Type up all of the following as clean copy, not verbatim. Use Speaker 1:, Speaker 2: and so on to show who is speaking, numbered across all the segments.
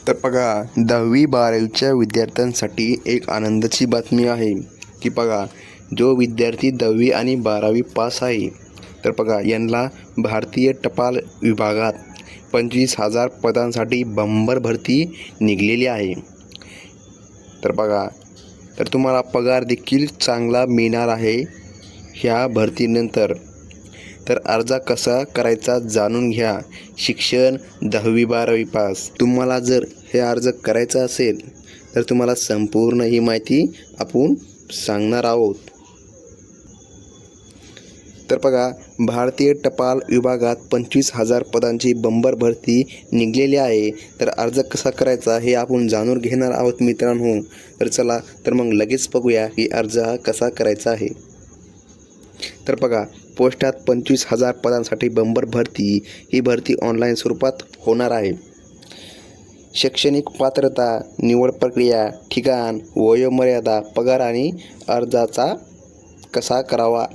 Speaker 1: तर बघा 10वी-12वीच्या विद्यार्थ्यांसाठी एक आनंदाची बातमी आहे की बघा जो विद्यार्थी 10वी आणि 12वी पास आहे तर बघा यांना भारतीय टपाल विभागात 25,000 पदांसाठी बंपर भरती निघलेली आहे। तर बघा तर तुम्हाला पगार देखील चांगला मिळणार आहे ह्या भरतीनंतर। तर अर्ज कसा करायचा जाणून घ्या। शिक्षण 10वी-12वी पास। तुम्हाला जर हे अर्ज करायचा असेल तर तुम्हाला संपूर्ण ही माहिती आपण सांगणार आहोत। तर बघा भारतीय टपाल विभागात 25,000 पदांची बंपर भरती निघलेली आहे। तर अर्ज कसा करायचा हे आपण जाणून घेणार आहोत मित्रांनो। तर चला तर मग लगेच बघूया की अर्ज हा कसा करायचा आहे। तर बघा पोस्टात 25,000 पदांसाठी बंपर भरती ही भरती ऑनलाईन स्वरूपात होणार आहे। शैक्षणिक पात्रता, निवड प्रक्रिया, ठिकाण, वयोमर्यादा, पगार आणि अर्जाचा कसा करावा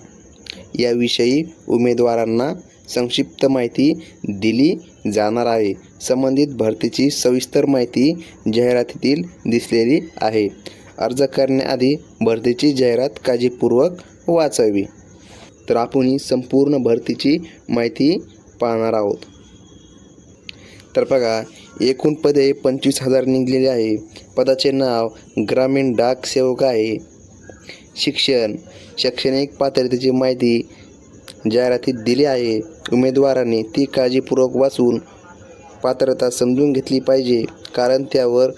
Speaker 1: याविषयी उमेदवारांना संक्षिप्त माहिती दिली जाणार आहे। संबंधित भरतीची सविस्तर माहिती जाहिरातीतील दिसलेली आहे। अर्ज करण्याआधी भरतीची जाहिरात काळजीपूर्वक वाचावी। तर आपण ही संपूर्ण भरतीची माहिती पाहणार आहोत। तर बघा एकूण पदे 25,000 निघलेले आहे। पदाचे नाव ग्रामीण डाक सेवक आहे। शिक्षण, शैक्षणिक पात्रतेची माहिती जाहिरातीत दिली आहे। उमेदवारांनी ती काळजीपूर्वक वाचून पात्रता समजून घेतली पाहिजे, कारण त्यावर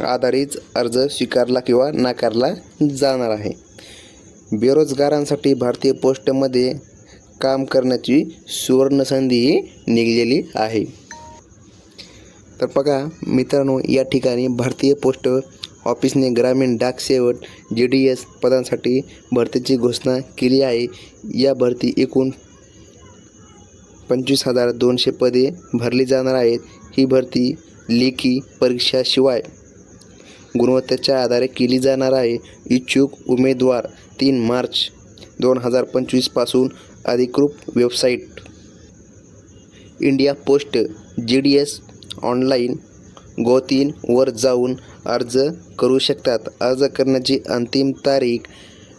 Speaker 1: आधारित अर्ज स्वीकारला किंवा नाकारला जाणार आहे। बेरोजगारांसाठी भारतीय पोस्टमध्ये काम करण्याची सुवर्ण संधी निघलेली आहे। तर बघा मित्रांनो या ठिकाणी भारतीय पोस्ट ऑफिसने ग्रामीण डाक सेवक GDS पदांसाठी भरतीची घोषणा केली आहे। या भरती एकूण 25,200 पदे भरली जाणार आहेत। ही भरती लेखी परीक्षाशिवाय गुणवत्तेच्या आधारे केली जाणार आहे। इच्छुक उमेदवार 3 मार्च 2025 पासून अधिकृत website India post GDS online Go3 वर जाऊन अर्ज करू शकतात। अर्ज करण्याची अंतिम तारीख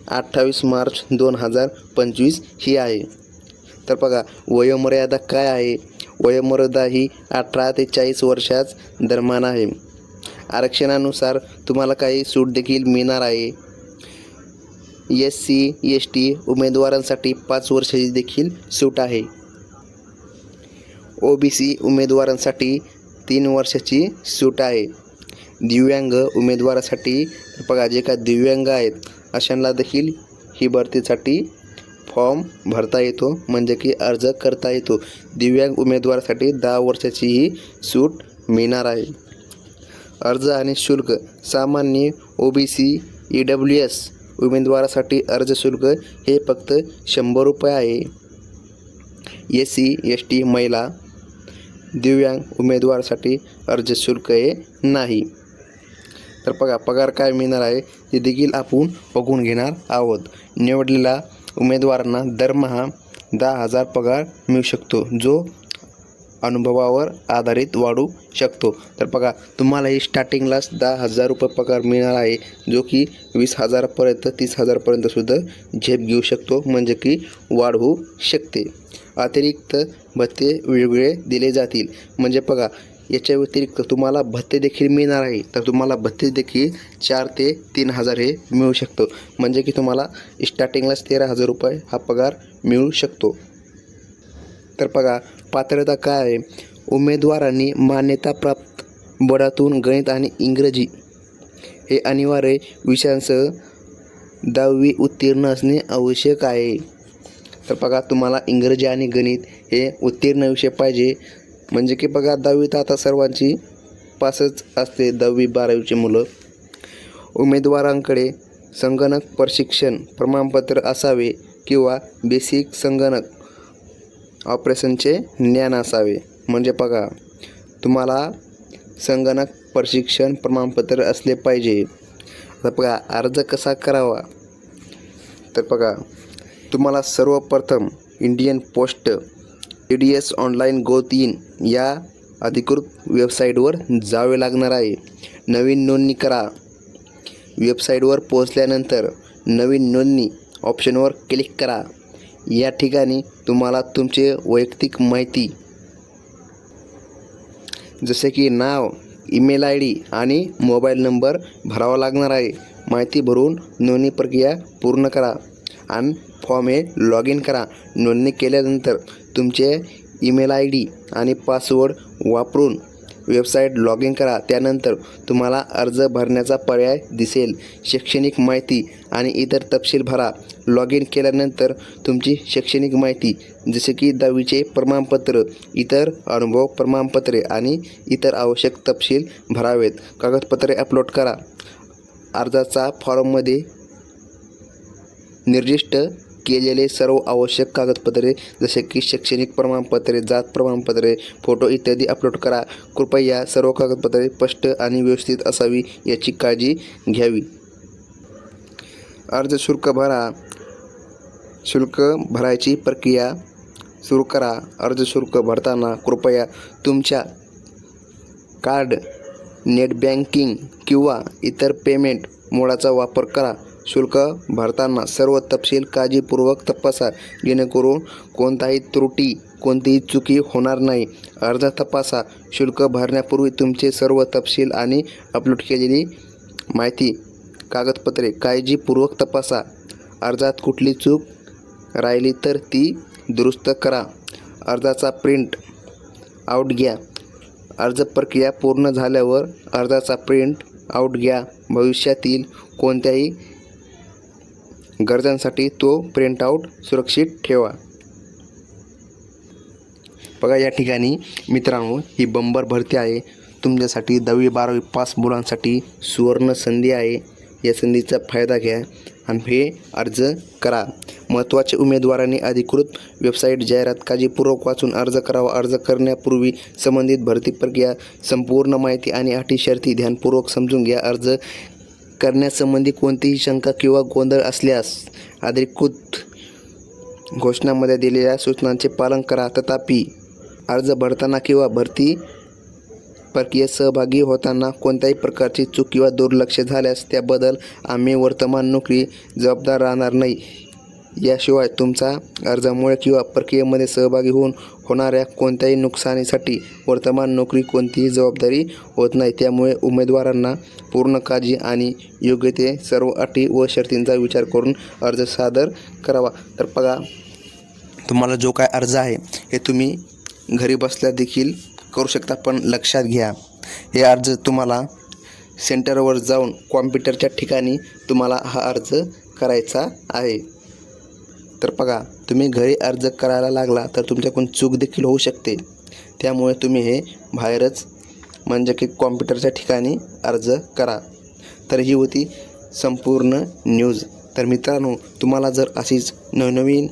Speaker 1: 28 मार्च 2025 ही आहे। तर बघा वयोमर्यादा काय आहे। वयोमर्यादा ही 18 ते 40 वर्षाच दरम्यान आहे। आरक्षणानुसार तुम्हाला काही सूट देखील मिळणार आहे। SC ST उमेदवारांसाठी 5 वर्षाची देखील सूट आहे। OBC उमेदवारांसाठी 3 वर्षाची सूट आहे। दिव्यांग उमेदवारासाठी बघा जे का दिव्यांग आहेत अशांना देखील ही भरतीसाठी फॉर्म भरता येतो, म्हणजे की अर्ज करता येतो। दिव्यांग उमेदवारासाठी 10 वर्षाची ही सूट मिळणार आहे। अर्ज आणि शुल्क सामान्य OBC EWS उमेदवारासाठी अर्ज शुल्क हे फक्त 100 रुपये आहे। SC ST महिला दिव्यांग उमेदवारासाठी अर्ज शुल्क हे नाही। तर बघा पगार काय मिळणार आहे ते देखील आपण बघून घेणार आहोत। निवडलेल्या उमेदवारांना दरमहा 10,000 पगार मिळू शकतो, जो अनुभवावर आधारित वाढू शकतो। तर बघा तुम्हालाही स्टार्टिंगलाच 10,000 रुपये पगार मिळणार आहे, जो की 20,000 पर्यंत 30,000 पर्यंत सुद्धा झेप घेऊ शकतो, म्हणजे की वाढ होऊ शकते। अतिरिक्त भत्ते वेगवेगळे दिले जातील, म्हणजे बघा याच्या व्यतिरिक्त तुम्हाला भत्ते देखील मिळणार आहे। तर तुम्हाला भत्ते देखील 4 ते 3,000 हे मिळू शकतो, म्हणजे की तुम्हाला स्टार्टिंगलाच 13,000 रुपये हा पगार मिळू शकतो। तर बघा पात्रता काय आहे। उमेदवारांनी मान्यताप्राप्त बोर्डातून गणित आणि इंग्रजी हे अनिवार्य विषयांसह 10वी उत्तीर्ण असणे आवश्यक आहे। तर बघा तुम्हाला इंग्रजी आणि गणित हे उत्तीर्ण विषय पाहिजे, म्हणजे की बघा 10वीत आता सर्वांची पासच असते 10वी-12वीची मुलं। उमेदवारांकडे संगणक प्रशिक्षण प्रमाणपत्र असावे किंवा बेसिक संगणक ऑपरेशनचे ज्ञान असावे, म्हणजे बघा तुम्हाला संगणक प्रशिक्षण प्रमाणपत्र असले पाहिजे। आता बघा अर्ज कसा करावा। तर बघा तुम्हाला सर्वप्रथम Indian post GDS online Go3 या अधिकृत वेबसाईटवर जावे लागणार आहे. नवीन नोंदणी करा. वेबसाईटवर पोहोचल्यानंतर नवीन नोंदणी ऑप्शनवर क्लिक करा. या ठिकाणी तुम्हाला तुमचे वैयक्तिक माहिती जसे की नाव, ईमेल ID आणि मोबाईल नंबर भरावा लागणार आहे. माहिती भरून नोंदणी प्रक्रिया पूर्ण करा आणि फॉर्म लॉग इन करा. नोंदणी केल्यानंतर तुमचे ईमेल ID आणि पासवर्ड वापरून वेबसाईट लॉग इन करा. त्यानंतर तुम्हाला अर्ज भरण्याचा पर्याय दिसेल. शैक्षणिक माहिती आणि इतर तपशील भरा. लॉग इन केल्यानंतर तुमची शैक्षणिक माहिती जसे की 10वीचे प्रमाणपत्र, इतर अनुभव प्रमाणपत्रे आणि इतर आवश्यक तपशील भरावेत. कागदपत्रे अपलोड करा. अर्जाचा फॉर्ममध्ये निर्दिष्ट केलेले सर्व आवश्यक कागदपत्रे जसे की शैक्षणिक प्रमाणपत्रे, जात प्रमाणपत्रे, फोटो इत्यादी अपलोड करा. कृपया सर्व कागदपत्रे स्पष्ट आणि व्यवस्थित असावी याची काळजी घ्यावी. अर्ज शुल्क भरा. शुल्क भरायची प्रक्रिया सुरू करा. अर्ज शुल्क भरताना कृपया तुमच्या कार्ड, नेट बँकिंग किंवा इतर पेमेंट मोडाचा वापर करा. शुल्क भरताना सर्व तपशील काळजीपूर्वक तपासा जेणेकरून कोणतीही चुकी होणार नाही. अर्ज तपासा. शुल्क भरण्यापूर्वी तुमचे सर्व तपशील आणि अपलोड केलेली माहिती, कागदपत्रे काळजीपूर्वक तपासा. अर्जात कुठली चूक राहिली तर ती दुरुस्त करा. अर्जाचा प्रिंट आउट घ्या. अर्ज प्रक्रिया पूर्ण झाल्यावर अर्जाचा प्रिंट आउट घ्या. भविष्यातील कोणत्याही गरजांसाठी तो प्रिंटआउट सुरक्षित ठेवा. बघा या ठिकाणी मित्रांनो, ही बंपर भरती आहे. तुमच्यासाठी 10वी 12वी पास मुलांसाठी सुवर्ण संधी आहे. या संधीचा फायदा घ्या आणि हे अर्ज करा. महत्त्वाचे उमेदवारांनी अधिकृत वेबसाईट जाहिरात काळजीपूर्वक वाचून अर्ज करावा. अर्ज करण्यापूर्वी संबंधित भरती प्रक्रिया, संपूर्ण माहिती आणि अटी शर्ती ध्यानपूर्वक समजून घ्या. अर्ज करण्यासंबंधी कोणतीही शंका किंवा गोंधळ असल्यास अधिकृत घोषणामध्ये दिलेल्या सूचनांचे पालन करा. तथापि अर्ज भरताना किंवा भरती प्रक्रियेत सहभागी होताना कोणत्याही प्रकारची चूक किंवा दुर्लक्ष झाल्यास त्याबद्दल आम्ही वर्तमान नोकरी जबाबदार राहणार नाही. याशिवाय तुमचा अर्जामुळे किंवा प्रक्रियेमध्ये सहभागी होणाऱ्या कोणत्याही नुकसानीसाठी वर्तमान नोकरी कोणतीही जबाबदारी होत नाही. त्यामुळे उमेदवारांना पूर्ण काळजी आणि योग्य ते सर्व अटी व शर्तींचा विचार करून अर्ज सादर करावा. तर बघा, तुम्हाला जो काय अर्ज आहे हे तुम्ही घरी बसल्या देखील करू शकता. पण लक्षात घ्या, हे अर्ज तुम्हाला सेंटरवर जाऊन कॉम्प्युटरच्या ठिकाणी तुम्हाला हा अर्ज करायचा आहे. तर बघा, तुम्ही घरी अर्ज करायला लागला तर तुमच्याकडून चूक देखील होऊ शकते. त्यामुळे तुम्ही हे बाहेरच म्हणजे की कॉम्प्युटरच्या ठिकाणी अर्ज करा. तर ही होती संपूर्ण न्यूज. तर मित्रांनो, तुम्हाला जर अशीच नवनवीन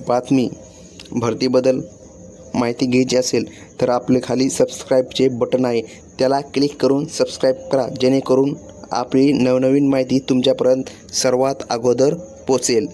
Speaker 1: बातमी भरतीबद्दल माहिती घ्यायची असेल तर आपले खाली सबस्क्राईबचे बटन आहे, त्याला क्लिक करून सबस्क्राईब करा जेणेकरून आपली नवनवीन माहिती तुमच्यापर्यंत सर्वात अगोदर पोचेल.